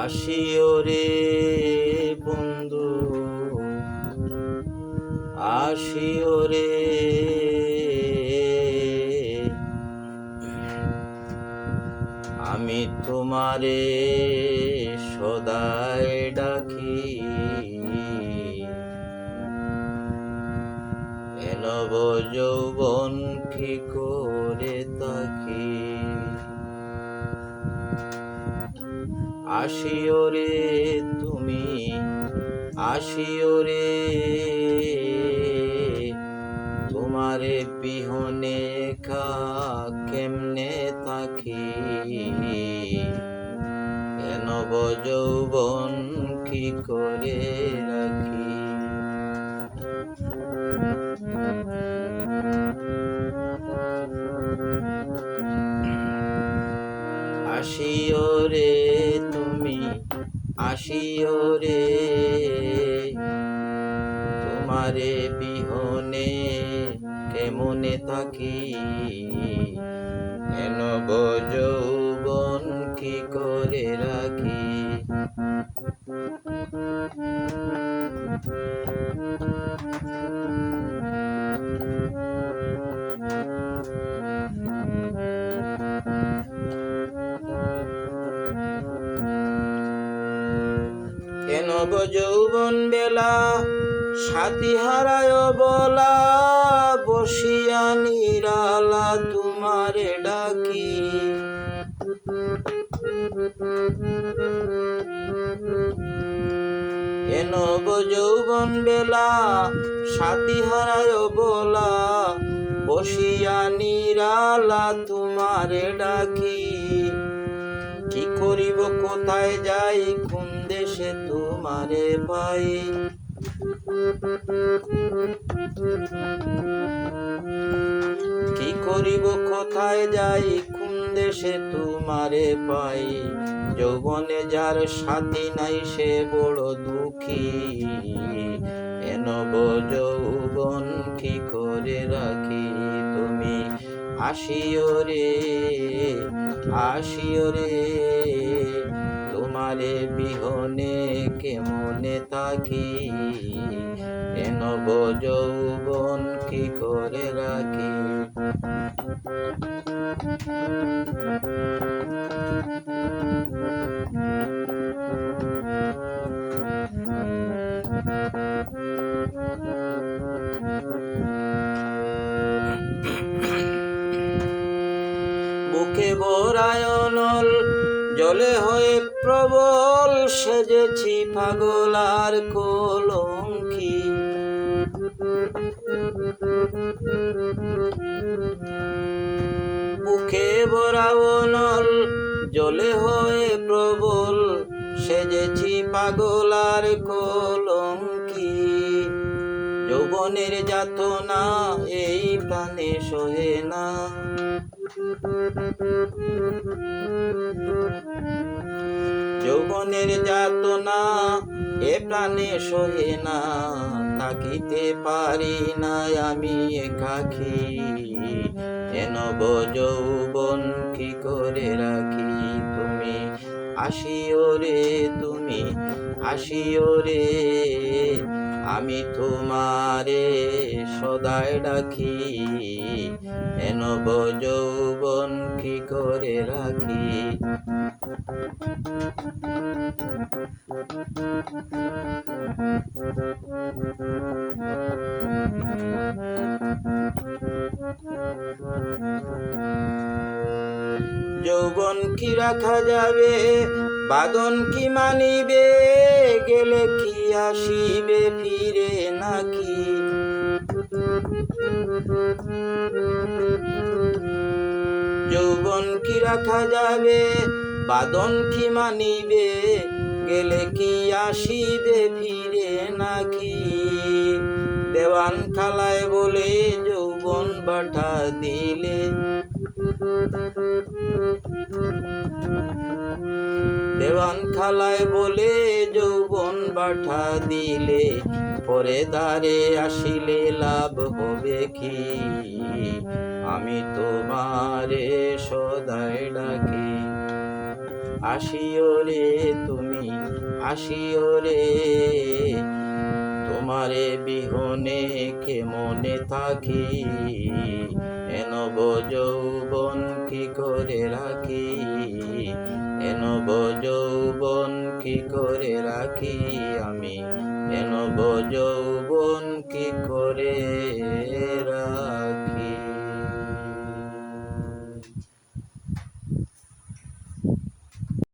আসিও রে বন্ধু, আসিও রে, আমি তোমারে সদাই ডাকি। এনব যৌবন কি করে তাকি। আসিও রে তুমি, আসিও রে, তোমারে বিহনে কেমনে থাকি। এনব যৌবন কি করে রাখি। আসিও রে তুমি, আসিও রে, তোমারে বিহনে কেমনে থাকি। এনব যৌবন কি করে রাখি। এনব যৌবন বেলা সাথী হারায় বলা, বসিয়া নিরালা তোমারে ডাকি। এনব যৌবন বেলা সাথী হারায় বলা, বসিয়া নিরালা তোমারে ডাকি। কি করিব কোথায় যাই, কোন দেশে তোমারে পাই। কি করিব কোথায় যাই, কোন দেশে তোমারে পাই। যৌবনে যার সাথী নাই সে বড় দুঃখী। এনব যৌবন কি করে রাখি। তুমি আসিও রে, আসিও রে, তোমারে বিহনে কেমনে থাকি। এনব যৌবন কি করে রাখি। বুকে ভরায় অনল জলে হয়ে প্রবল, সেজেছি পাগল আর কলঙ্কি। বুকে ভরা অনল জলে হয়ে প্রবল, সেজেছি পাগল আর কলঙ্কি। যৌবনের যাতনা এই প্রাণে সহে না। যৌবনের যাতনা এ প্রাণে সহে না, থাকিতে পারি না আমি একাকী। এনব যৌবন কি করে রাখি। তুমি আসিও রে, তুমি আসিও রে, আমি তোমারে সদাই ডাকি। এনব যৌবন কি করে রাখি। যৌবন কি রাখা যাবে, বাদন কি মানিবে, গেলে কি আসিবে ফিরে নাকি। যৌবন কি রাখা যাবে, বাদন কি মানিবে, গেলে কি আসিবে ফিরে নাকি। দেওয়ান খালায় বলে যৌবন বাটা দিলে, দেওয়ান খালায় বলে যৌবন বাটা দিলে, পরে দ্বারে আসিলে লাভ হবে কি। আমি তোমারে সদাই ডাকি। আসিও রে তুমি আসিও রে, তোমারে বিহনে কেমনে থাকি, এনব যৌবন কি করে রাখি, এনব যৌবন কি করে রাখি আমি, এনব যৌবন কি করে